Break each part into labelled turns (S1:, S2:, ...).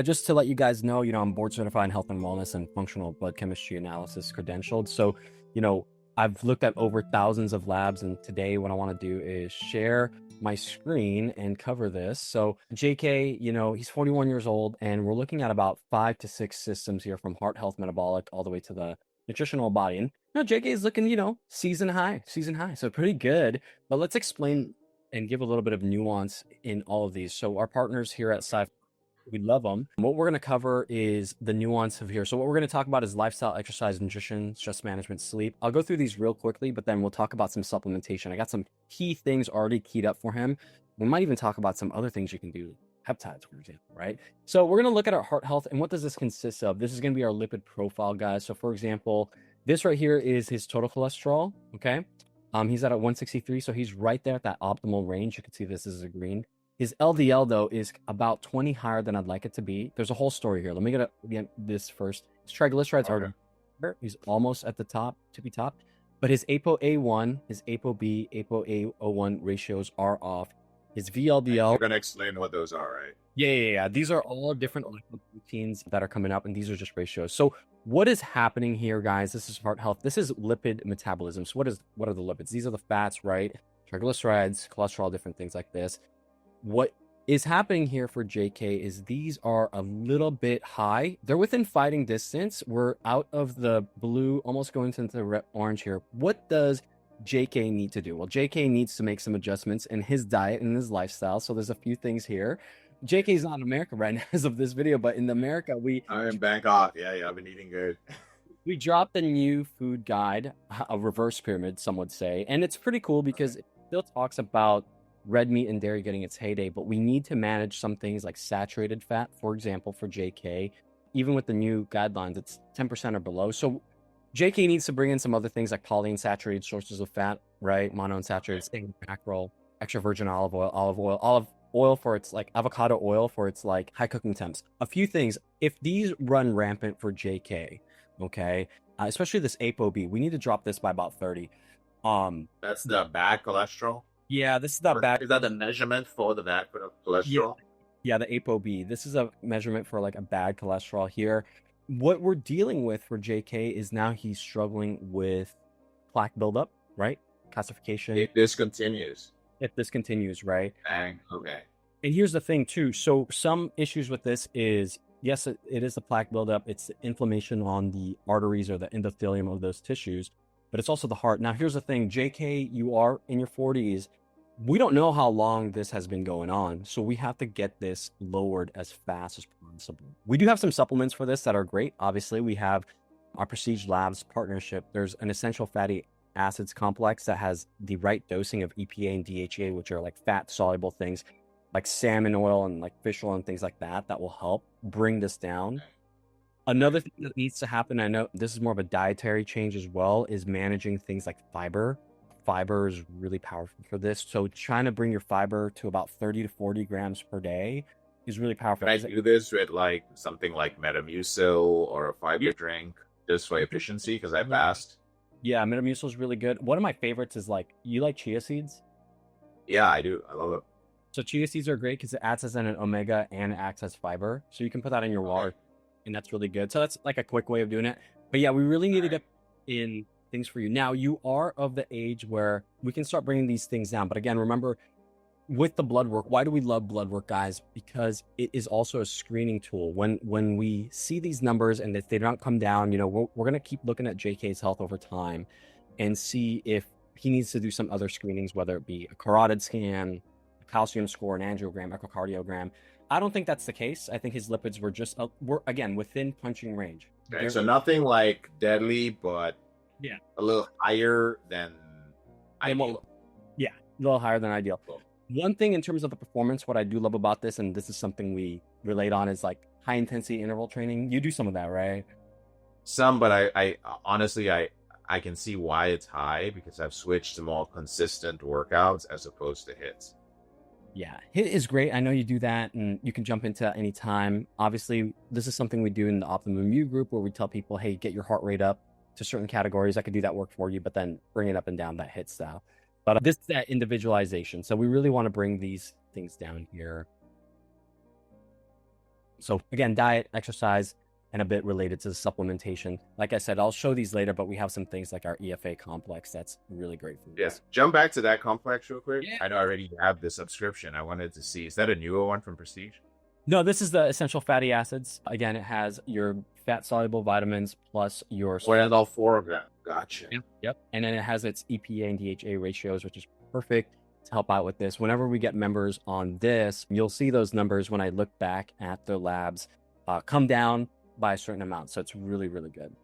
S1: Just to let you guys know, I'm board certified in health and wellness and functional blood chemistry analysis credentialed. So, you know, I've looked at over thousands of labs, and today what I want to do is share my screen and cover this. So JK, he's 41 years old, and we're looking at about 5 to 6 systems here, from heart health, metabolic, all the way to the nutritional body. And JK is looking, season high. So pretty good. But let's explain and give a little bit of nuance in all of these. So our partners here at Sci, we love them. What we're going to cover is the nuance of here. So what we're going to talk about is lifestyle, exercise, nutrition, stress management, sleep. I'll go through these real quickly, but then we'll talk about some supplementation. I got some key things already keyed up for him. We might even talk about some other things you can do, peptides, for example, right? So we're going to look at our heart health, and what does this consist of? This is going to be our lipid profile, guys. So for example, this right here is his total cholesterol, okay? He's at a 163, so he's right there at that optimal range. You can see this is a green. His LDL, though, is about 20 higher than I'd like it to be. There's a whole story here. Let me get this first. His triglycerides are, he's almost at the top, tippy top. But his ApoA1, his ApoB, ApoA01 ratios are off. His VLDL.
S2: You're going to explain what those are, right?
S1: Yeah. These are all different proteins that are coming up, and these are just ratios. So what is happening here, guys? This is heart health. This is lipid metabolism. So what are the lipids? These are the fats, right? Triglycerides, cholesterol, different things like this. What is happening here for JK is these are a little bit high. They're within fighting distance. We're out of the blue, almost going into the red, orange here. What does JK need to do? Well, JK needs to make some adjustments in his diet and his lifestyle. So there's a few things here. JK is not in America right now as of this video, but in America,
S2: I'm in Bangkok. Yeah, I've been eating good.
S1: We dropped a new food guide, a reverse pyramid, some would say. And it's pretty cool because it still talks about red meat and dairy getting its heyday, but we need to manage some things like saturated fat, for example, for JK. Even with the new guidelines, it's 10% or below. So JK needs to bring in some other things like polyunsaturated sources of fat, right? Monounsaturated, mackerel, extra virgin olive oil for its like avocado oil for its like high cooking temps. A few things, if these run rampant for JK, okay, especially this ApoB, we need to drop this by about 30.
S2: That's the bad cholesterol?
S1: Yeah, this is the bad.
S2: Is that the measurement for the bad cholesterol?
S1: Yeah, the ApoB. This is a measurement for like a bad cholesterol here. What we're dealing with for JK is now he's struggling with plaque buildup, right? Calcification.
S2: If this continues.
S1: Right?
S2: Dang, okay.
S1: And here's the thing too. So some issues with this is, yes, it is the plaque buildup. It's the inflammation on the arteries or the endothelium of those tissues, but it's also the heart. Now, here's the thing, JK, you are in your 40s. We don't know how long this has been going on, so we have to get this lowered as fast as possible. We do have some supplements for this that are great. Obviously, we have our Prestige Labs partnership. There's an essential fatty acids complex that has the right dosing of EPA and DHA, which are like fat-soluble things like salmon oil and like fish oil and things like that, that will help bring this down. Another thing that needs to happen, I know this is more of a dietary change as well, is managing things like fiber. Fiber is really powerful for this. So trying to bring your fiber to about 30 to 40 grams per day is really powerful.
S2: Can I do this with like something like Metamucil or a fiber drink just for efficiency? Because I fast.
S1: Yeah, Metamucil is really good. One of my favorites is like, you like chia seeds?
S2: Yeah, I do. I love it.
S1: So chia seeds are great because it acts as an omega and it acts as fiber. So you can put that in your water, and that's really good. So that's like a quick way of doing it. But yeah, we really need to get in things for you. Now, you are of the age where we can start bringing these things down. But again, remember, with the blood work, why do we love blood work, guys? Because it is also a screening tool. When we see these numbers and if they don't come down, we're going to keep looking at JK's health over time and see if he needs to do some other screenings, whether it be a carotid scan, a calcium score, an angiogram, echocardiogram. I don't think that's the case. I think his lipids were just, again, within punching range.
S2: Okay, so nothing like deadly, but a little higher than ideal.
S1: Yeah, a little higher than ideal. Cool. One thing in terms of the performance, what I do love about this, and this is something we relate on, is like high intensity interval training. You do some of that, right?
S2: Some, but I honestly, I can see why it's high because I've switched to more consistent workouts as opposed to hits.
S1: Yeah, HIIT is great. I know you do that, and you can jump into any time. Obviously, this is something we do in the Optimum U group where we tell people, hey, get your heart rate up to certain categories. I could do that work for you, but then bring it up and down that HIIT style. But this is that individualization. So we really want to bring these things down here. So again, diet, exercise, and a bit related to the supplementation. Like I said, I'll show these later, but we have some things like our EFA complex that's really great for
S2: Yeah.
S1: this.
S2: Jump back to that complex real quick.
S1: Yeah.
S2: I know I already have the subscription. I wanted to see, is that a newer one from Prestige?
S1: No, this is the essential fatty acids. Again, it has your fat soluble vitamins plus your.
S2: Oh, it has all four of them. Gotcha.
S1: Yep. And then it has its EPA and DHA ratios, which is perfect to help out with this. Whenever we get members on this, you'll see those numbers when I look back at their labs come down by a certain amount. So it's really, really good.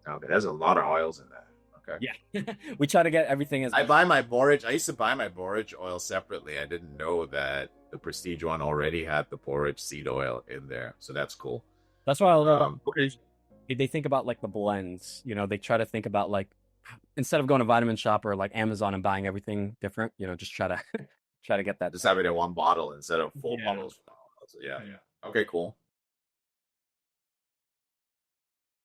S2: Okay, there's a lot of oils in that. Okay.
S1: Yeah. We try to get everything as.
S2: I buy my borage. I used to buy my borage oil separately. I didn't know that the Prestige one already had the borage seed oil in there. So that's cool.
S1: That's why I love they think about like the blends, they try to think about like, instead of going to Vitamin Shop or like Amazon and buying everything different, just try to get that.
S2: Just have it in one bottle instead of full
S1: Yeah.
S2: bottles. So, yeah. Okay, cool.